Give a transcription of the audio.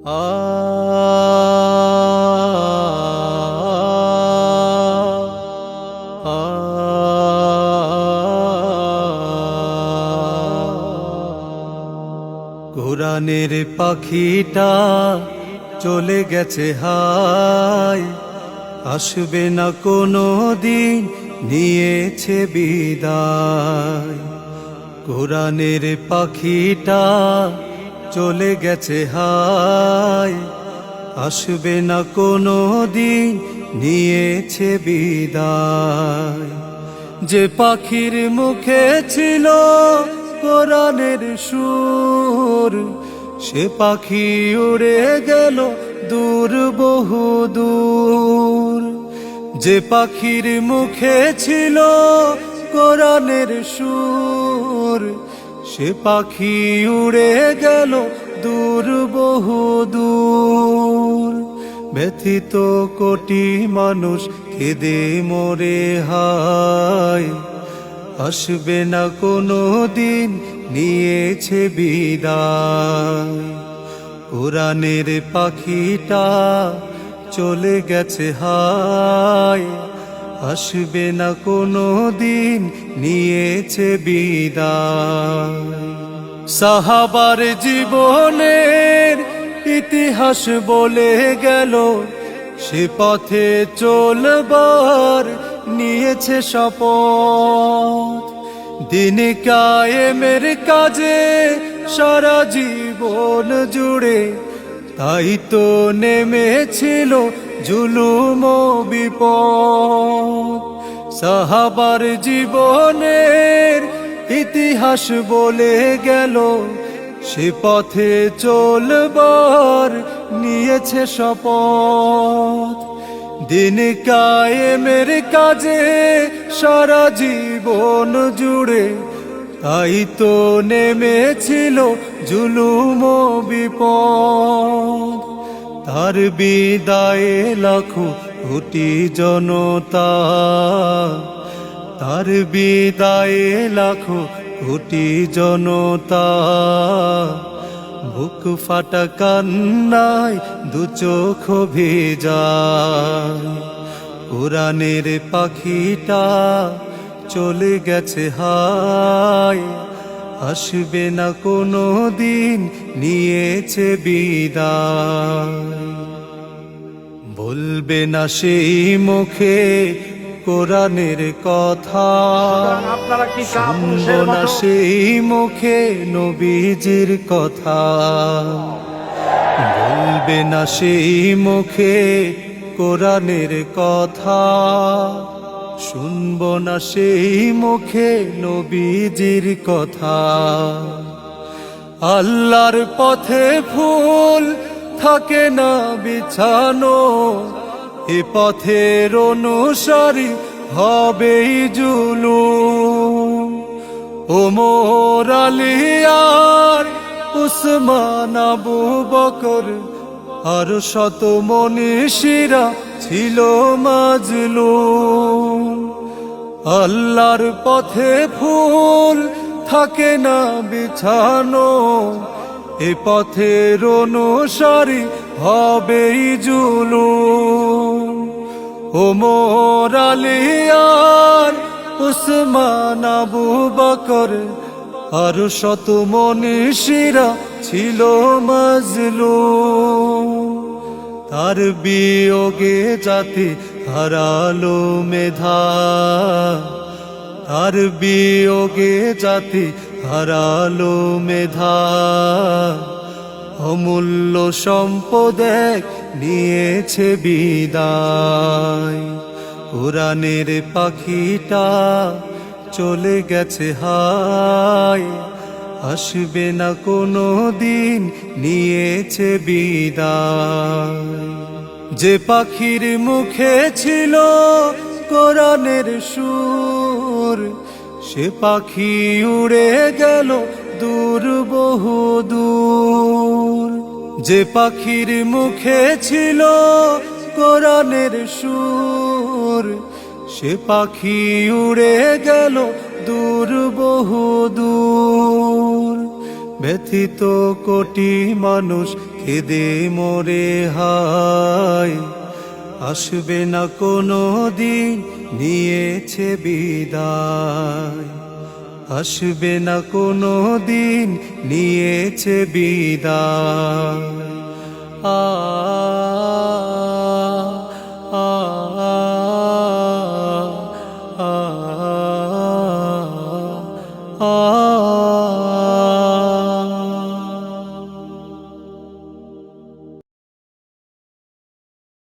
কোরআনের পাখিটা চলে গেছে হায়, আসবে না কোনো দিন, নিয়েছে বিদায়। কোরআনের পাখিটা চলে গেছে হায়, আসবে না কোনো দিন, নিয়েছে বিদায়। যে পাখির মুখে ছিল কোরআনের সুর, সে পাখি উড়ে গেল দূর বহু দূর। যে পাখির মুখে ছিল কোরআনের সুর, সে পাখি উড়ে গেল দূর বহু দূর। ব্যথিত কোটি মানুষ কেঁদে মরে হায়, আসবে না কোনো দিন, নিয়েছে বিদায়। কোরআনের পাখিটা চলে গেছে হায়, আসবে না কোনো দিন, নিয়েছে বিদায়। সাহাবার জীবনের ইতিহাস বলে গেল, সে পথে চলবার নিয়েছে শপথ। দিন কায়েমের কাজে সারা জীবন জুড়ে, তাই তো নেমেছিল জুলুম ও বিপদ। সাহাবার জীবনের ইতিহাস বলে গেল, সে পথে চলবার নিয়েছে শপথ। দিন কায়েমের কাজে সারা জীবন জুড়ে, তাই তো নেমেছিল জুলুম ও বিপদ। তার বিদায়ে লাখো কোটি জনতা, তার বিদায়ে লাখো কোটি জনতা। বুক ফাটা কান্নায় দু চোখ ভেজায়। কোরআনের পাখিটা চলে গেছে হায়, আসবে না কোনো দিন, নিয়েছে বিদায়। বলবে না সেই মুখে কোরআনের কথা, শুনবো না সেই মুখে নবীজির কথা। বলবে না সেই মুখে কোরআনের কথা, শুনবো না সেই মুখে নবীজির কথা। আল্লাহর পথে ফুল থাকে না বিছানো, এ পথের অনুসারী হবেই জুলুম। ওমর আলী আর উসমান আবু বকর আর শত মনীষীরা ছিল মাজলুম। আল্লাহর পথে ফুল থাকে না বিছানো, এ পথের অনুসারী হবেই জুলুম। ওমর আলী আর উসমান আবু বকর আর শত মনীষীরা ছিল মাজলুম। তার বিয়োগে জাতি হারালো মেধা, তার বিয়োগে জাতি হারালো মেধা। অমূল্য সম্পদ এক নিয়েছে বিদায়। কোরআনের পাখিটা চলে গেছে হায়, আসবে না কোনো দিন, নিয়েছে বিদায়। যে পাখির মুখে ছিল কোরআনের সুর, সে পাখি উড়ে গেল দূর বহু দূর। যে পাখির মুখে ছিল কোরআনের সুর, সে পাখি উড়ে গেল দূর বহু দূর। ব্যথিত কোটি মানুষ কেঁদে মোরে হায়, আসবে না কোনো দিন নিয়েছে বিদায়, আসবে না কোনো দিন নিয়েছে বিদায়। আ আ আ আ